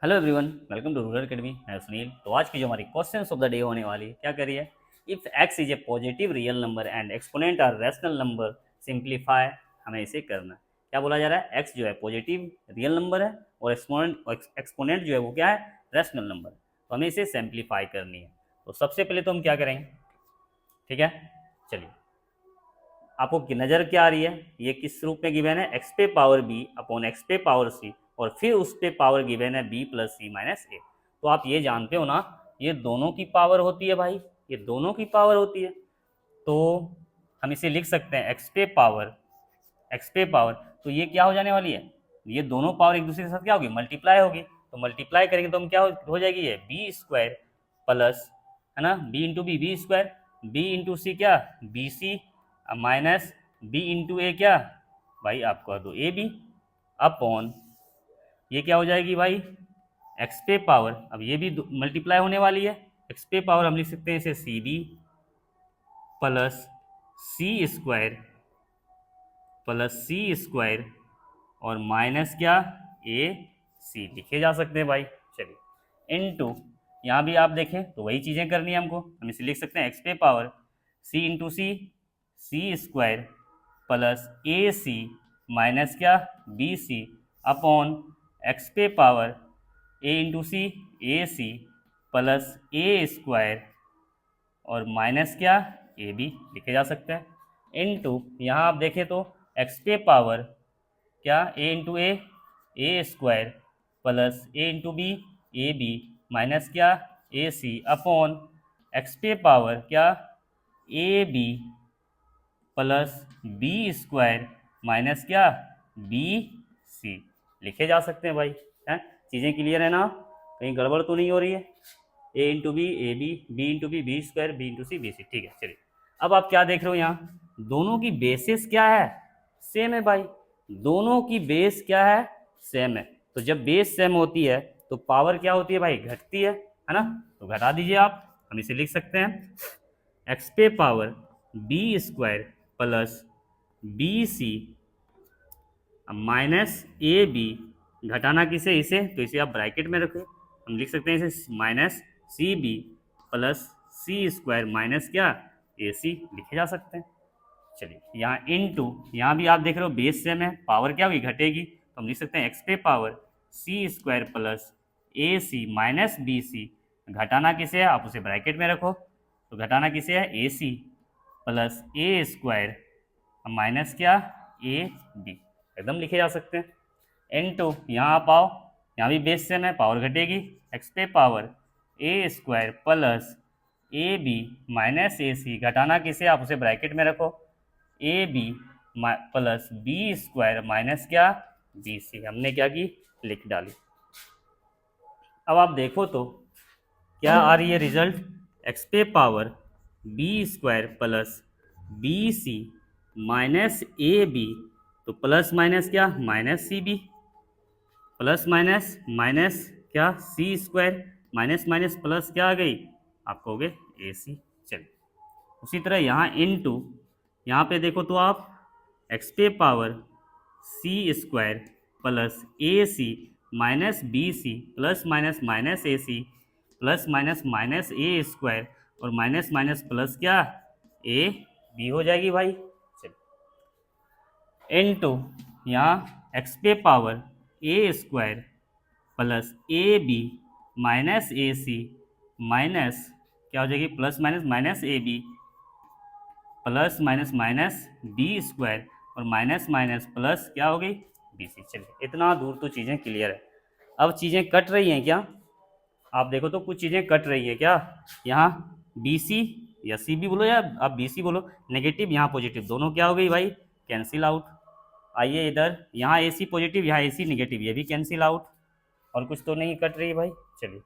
Hello everyone, welcome to rural academy. मैं सुनील। तो आज की जो हमारी क्वेश्चंस ऑफ द डे होने वाली है, क्या करिए, if x is a positive real number and exponent are rational number simplify. हमें इसे करना है। क्या बोला जा रहा है, एक्स जो है पॉजिटिव रियल नंबर है और एक्सपोनेंट जो है वो क्या है, रैशनल नंबर। तो हमें इसे सिंप्लीफाई करनी है। तो सबसे पहले तो हम क्या करेंगे, ठीक है, चलिए। आपको नज़र क्या आ रही है, ये किस रूप में गिवन है, एक्स पे पावर बी अपॉन एक्स पे पावर सी और फिर उस पे पावर गिवन है बी प्लस सी माइनस ए। तो आप ये जानते हो ना, ये दोनों की पावर होती है भाई, ये दोनों की पावर होती है। तो हम इसे लिख सकते हैं एक्स पे पावर। तो ये क्या हो जाने वाली है, ये दोनों पावर एक दूसरे के साथ क्या होगी, मल्टीप्लाई होगी। तो मल्टीप्लाई करेंगे तो हम क्या हो जाएगी, ये बी स्क्वायर प्लस, है ना, b into b square, b into c क्या, b c minus b into a क्या भाई, आप कह दो ए बी अपॉन, ये क्या हो जाएगी भाई, एक्स पे पावर। अब ये भी मल्टीप्लाई होने वाली है, एक्स पे पावर हम लिख सकते हैं इसे सी बी प्लस सी स्क्वायर और माइनस क्या, ए सी लिखे जा सकते हैं भाई। चलिए, इनटू, यहाँ भी आप देखें तो वही चीज़ें करनी है हमको। हम इसे लिख सकते हैं एक्स पे power C into C square plus a c minus क्या, बी सी अपॉन एक्स पे power A into C A c plus a square और माइनस क्या, ए बी लिखे जा सकते हैं। इनटू, यहाँ आप देखें तो एक्स पे पावर क्या, a square plus a into b a b minus क्या, ए सी अपॉन एक्स पे पावर क्या, a b plus b square minus क्या, बी सी लिखे जा सकते हैं भाई। हैं, चीज़ें क्लियर है ना, कहीं गड़बड़ तो नहीं हो रही है। A into b into b square b into c b c, ठीक है। चलिए, अब आप क्या देख रहे हो, यहाँ दोनों की बेसिस क्या है, सेम है भाई। दोनों की बेस क्या है, सेम है। तो जब बेस सेम होती है तो पावर क्या होती है भाई, घटती है ना। तो घटा दीजिए आप, हम इसे लिख सकते हैं एक्स पे power b square plus b c minus a b, घटाना किसे, इसे, तो इसे आप ब्रैकेट में रखो। हम लिख सकते हैं इसे minus c b plus c square minus क्या, ए सी लिखे जा सकते हैं। चलिए, यहाँ इन टू, यहाँ भी आप देख रहे हो बेस सेम है, पावर क्या होगी, घटेगी। तो हम लिख सकते हैं एक्स पे power c square plus a c minus b सी, घटाना किसे है, आप उसे ब्रैकेट में रखो। तो घटाना किसे है, ए c plus a square minus क्या, ए बी, एकदम लिखे जा सकते हैं। एन टू, यहाँ आप आओ, यहाँ भी बेस सेम है, पावर घटेगी। एक्स पे power a square plus a b minus a c, घटाना किसे, आप उसे ब्रैकेट में रखो। A b plus b square minus क्या, बी सी, हमने क्या की, लिख डाली। अब आप देखो तो क्या आ रही है रिजल्ट, एक्स पे power b square plus b c minus a b, तो प्लस माइनस क्या, minus c b plus minus minus क्या, c square minus minus plus क्या आ गई, आप कहोगे ए सी। चलिए, उसी तरह यहाँ इन टू, यहाँ पे देखो तो आप एक्स पे power c square plus a c minus b c plus minus minus a c plus minus minus a square और माइनस माइनस प्लस क्या, ए बी हो जाएगी भाई। चलिए, इन टू, यहाँ एक्स पे power a square plus a b minus a c minus क्या हो जाएगी, plus minus minus a b plus minus minus b square और माइनस माइनस प्लस क्या हो गई, बी सी। चलिए, इतना दूर तो चीज़ें क्लियर है। अब चीज़ें कट रही हैं क्या, आप देखो तो कुछ चीज़ें कट रही है क्या, यहाँ बी सी या सी बी बोलो या आप बी सी बोलो, नेगेटिव यहाँ पॉजिटिव, दोनों क्या हो गई भाई, कैंसिल आउट। आइए इधर, यहाँ ए सी पॉजिटिव यहाँ ए सी निगेटिव, ये भी कैंसिल आउट। और कुछ तो नहीं कट रही भाई। चलिए,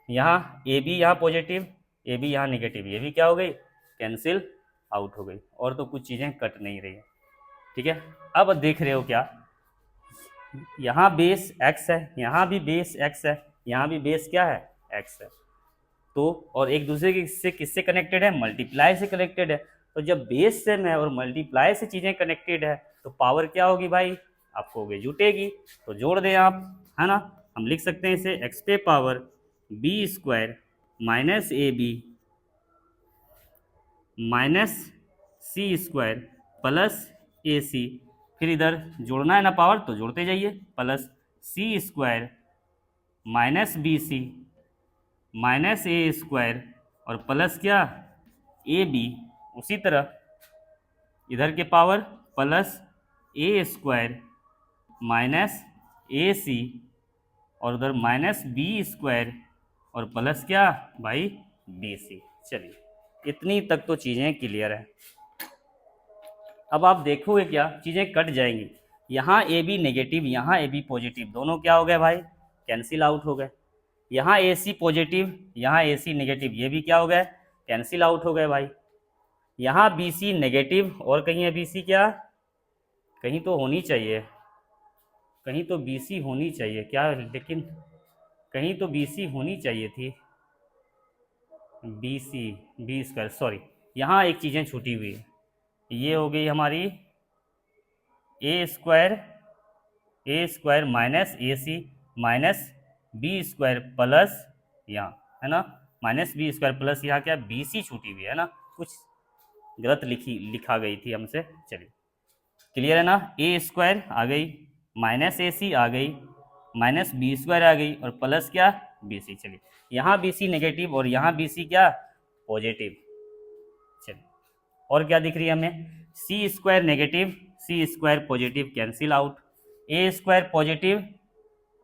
यहाँ ए बी यहाँ पॉजिटिव, ए बी यहाँ निगेटिव, ये भी क्या हो गई, कैंसिल आउट हो गई। और तो कुछ चीज़ें कट नहीं रही है, ठीक है। अब देख रहे हो क्या, यहाँ बेस एक्स है, यहाँ भी बेस एक्स है, यहाँ भी बेस क्या है, एक्स है। तो और एक दूसरे के से किससे कनेक्टेड है, मल्टीप्लाई से कनेक्टेड है। तो जब बेस सेम है और मल्टीप्लाई से चीज़ें कनेक्टेड है तो पावर क्या होगी भाई, आपको वे जुटेगी। तो जोड़ दें आप, है ना। हम लिख सकते हैं इसे एक्स पे power b square minus a b minus c square plus a c, फिर इधर जोड़ना है ना पावर तो जोड़ते जाइए, plus c square minus b c minus a square और प्लस क्या ए बी, उसी तरह इधर के power plus a square minus a c और उधर माइनस बी स्क्वायर और प्लस क्या भाई बी सी। चलिए इतनी तक तो चीज़ें क्लियर है। अब आप देखोगे क्या चीज़ें कट जाएंगी, यहाँ ए बी नेगेटिव यहाँ ए बी पॉजिटिव, दोनों क्या हो गए भाई कैंसिल आउट हो गए। यहाँ ए सी पॉजिटिव यहाँ ए सी नेगेटिव, ये भी क्या हो गए कैंसिल आउट हो गए भाई। यहाँ बी सी नेगेटिव और कहीं है बी सी क्या, कहीं तो होनी चाहिए, कहीं तो बी सी होनी चाहिए क्या, लेकिन कहीं तो बी सी होनी चाहिए थी, b c b square, sorry यहाँ एक चीज़ें छूटी हुई है, ये हो गई हमारी ए square minus a c minus b square plus यहाँ है ना माइनस बी स्क्वायर प्लस यहाँ क्या बी सी छूटी हुई है ना, कुछ गलत लिखा गई थी हमसे। चलिए क्लियर है ना, ए स्क्वायर आ गई माइनस ए सी आ गई माइनस बी स्क्वायर आ गई और प्लस क्या बी सी। चलिए यहाँ बी सी नेगेटिव और यहाँ बी सी क्या पॉजिटिव। चलिए और क्या दिख रही है हमें, c square negative c square positive cancel out, a square positive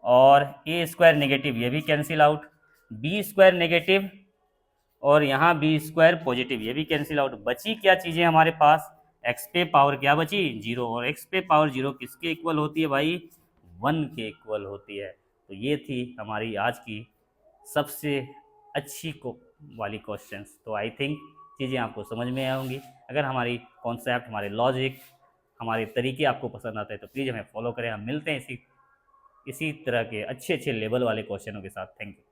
और ए स्क्वायर नेगेटिव ये भी cancel out, b square negative और यहाँ बी स्क्वायर पॉजिटिव ये भी कैंसिल आउट। बची क्या चीज़ें हमारे पास, एक्स पे पावर क्या बची 0 और एक्स पे पावर 0 किसके इक्वल होती है भाई 1 के इक्वल होती है। तो ये थी हमारी आज की सबसे अच्छी वाली क्वेश्चंस। तो आई थिंक चीज़ें आपको समझ में आएंगी। अगर हमारी कॉन्सेप्ट हमारे लॉजिक हमारे तरीके आपको पसंद आते हैं तो प्लीज़ हमें फॉलो करें। हम मिलते हैं इसी तरह के अच्छे लेवल वाले क्वेश्चनों के साथ। Thank you.